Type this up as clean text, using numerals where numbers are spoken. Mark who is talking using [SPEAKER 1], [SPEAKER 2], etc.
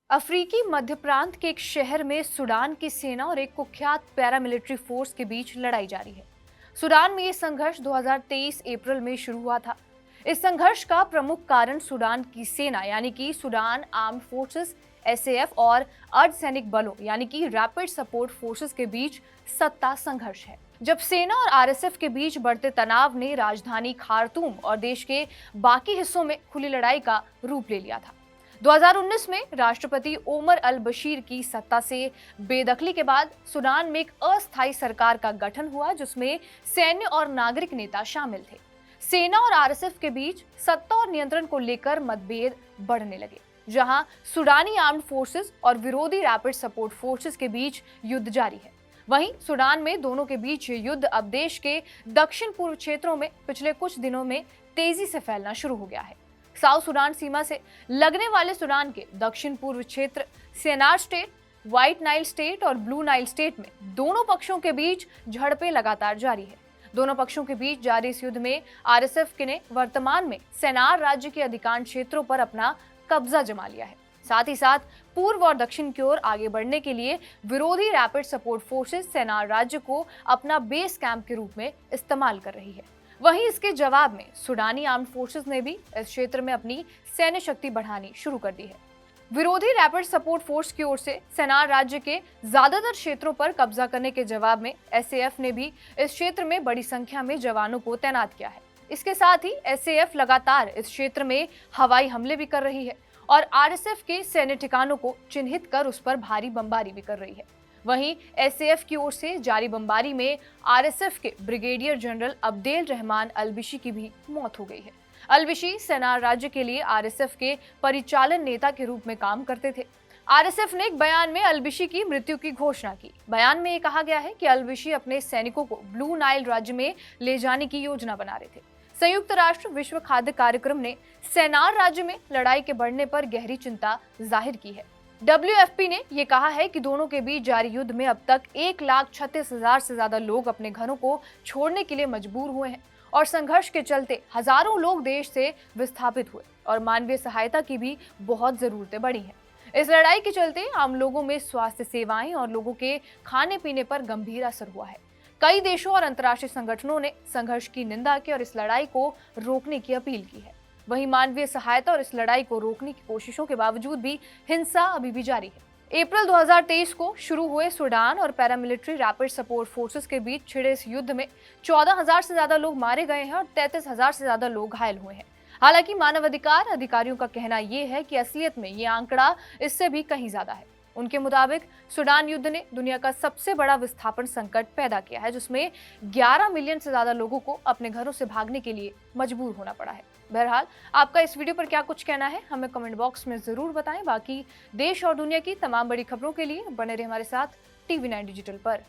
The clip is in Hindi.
[SPEAKER 1] अफ्रीकी मध्य प्रांत के एक शहर में सूडान की सेना और एक कुख्यात पैरामिलिट्री फोर्स के बीच लड़ाई जारी है। सूडान में ये संघर्ष 2023 अप्रैल में शुरू हुआ था। इस संघर्ष का प्रमुख कारण सूडान की सेना यानी कि सूडान आर्म्ड फोर्सेस एसएएफ और अर्धसैनिक बलों यानी कि रैपिड सपोर्ट फोर्सेस के बीच सत्ता संघर्ष है। जब सेना और आरएसएफ के बीच बढ़ते तनाव ने राजधानी खार्तूम और देश के बाकी हिस्सों में खुली लड़ाई का रूप ले लिया था। 2019 में राष्ट्रपति ओमर अल बशीर की सत्ता से बेदखली के बाद सूडान में एक अस्थायी सरकार का गठन हुआ जिसमें सैन्य और नागरिक नेता शामिल थे। सेना और आरएसएफ के बीच सत्ता और नियंत्रण को लेकर मतभेद बढ़ने लगे, जहां सूडानी आर्म्ड फोर्सेस और विरोधी रैपिड सपोर्ट फोर्सेस के बीच युद्ध जारी है। वहीं सूडान में दोनों के बीच ये युद्ध अब देश के दक्षिण पूर्व क्षेत्रों में पिछले कुछ दिनों में तेजी से फैलना शुरू हो गया है। साउथ सूडान सीमा से लगने वाले सूडान के दक्षिण पूर्व क्षेत्र सेनार स्टेट, व्हाइट नाइल स्टेट और ब्लू नाइल स्टेट में दोनों पक्षों के बीच झड़पें लगातार जारी है। दोनों पक्षों के बीच जारी इस युद्ध में आरएसएफ ने वर्तमान में सेनार राज्य के अधिकांश क्षेत्रों पर अपना कब्जा जमा लिया है। साथ ही साथ पूर्व और दक्षिण की ओर आगे बढ़ने के लिए विरोधी रैपिड सपोर्ट फोर्सेस सेनार राज्य को अपना बेस कैंप के रूप में इस्तेमाल कर रही है। वहीं इसके जवाब में सूडानी आर्म्ड फोर्सेस ने भी इस क्षेत्र में अपनी सैन्य शक्ति बढ़ानी शुरू कर दी है। विरोधी रैपिड सपोर्ट फोर्स की ओर से सेनार राज्य के ज्यादातर क्षेत्रों पर कब्जा करने के जवाब में एसएएफ ने भी इस क्षेत्र में बड़ी संख्या में जवानों को तैनात किया है। इसके साथ ही एसएएफ लगातार इस क्षेत्र में हवाई हमले भी कर रही है और आरएसएफ के सैन्य ठिकानों को चिन्हित कर उस पर भारी बमबारी भी कर रही है। वहीं एसएएफ की ओर से जारी बमबारी में आरएसएफ के ब्रिगेडियर जनरल अब्देल रहमान अलबिशी की भी मौत हो गई है। अलबिशी सेनार राज्य के लिए आरएसएफ के परिचालन नेता के रूप में काम करते थे। आरएसएफ ने एक बयान में अलबिशी की मृत्यु की घोषणा की। बयान में ये कहा गया है कि अलबिशी अपने सैनिकों को ब्लू नाइल राज्य में ले जाने की योजना बना रहे थे। संयुक्त राष्ट्र विश्व खाद्य कार्यक्रम ने सेनार राज्य में लड़ाई के बढ़ने पर गहरी चिंता जाहिर की है। WFP ने यह कहा है कि दोनों के बीच जारी युद्ध में अब तक 1,36,000 से ज्यादा लोग अपने घरों को छोड़ने के लिए मजबूर हुए हैं और संघर्ष के चलते हजारों लोग देश से विस्थापित हुए और मानवीय सहायता की भी बहुत जरूरतें बढ़ी हैं। इस लड़ाई के चलते आम लोगों में स्वास्थ्य सेवाएं और लोगों के खाने पीने पर गंभीर असर हुआ है। कई देशों और अंतर्राष्ट्रीय संगठनों ने संघर्ष की निंदा की और इस लड़ाई को रोकने की अपील की है। वहीं मानवीय सहायता और इस लड़ाई को रोकने की कोशिशों के बावजूद भी हिंसा अभी भी जारी है। अप्रैल 2023 को शुरू हुए सूडान और पैरामिलिट्री रैपिड सपोर्ट फोर्सेस के बीच छिड़े इस युद्ध में 14,000 से ज्यादा लोग मारे गए हैं और 33,000 से ज्यादा लोग घायल हुए हैं। हालांकि मानवाधिकार अधिकारियों का कहना यह है कि असलियत में ये आंकड़ा इससे भी कहीं ज्यादा है। उनके मुताबिक सूडान युद्ध ने दुनिया का सबसे बड़ा विस्थापन संकट पैदा किया है, जिसमें 11 मिलियन से ज्यादा लोगों को अपने घरों से भागने के लिए मजबूर होना पड़ा है। बहरहाल, आपका इस वीडियो पर क्या कुछ कहना है हमें कमेंट बॉक्स में जरूर बताएं। बाकी देश और दुनिया की तमाम बड़ी खबरों के लिए बने रहे हमारे साथ TV9 डिजिटल पर।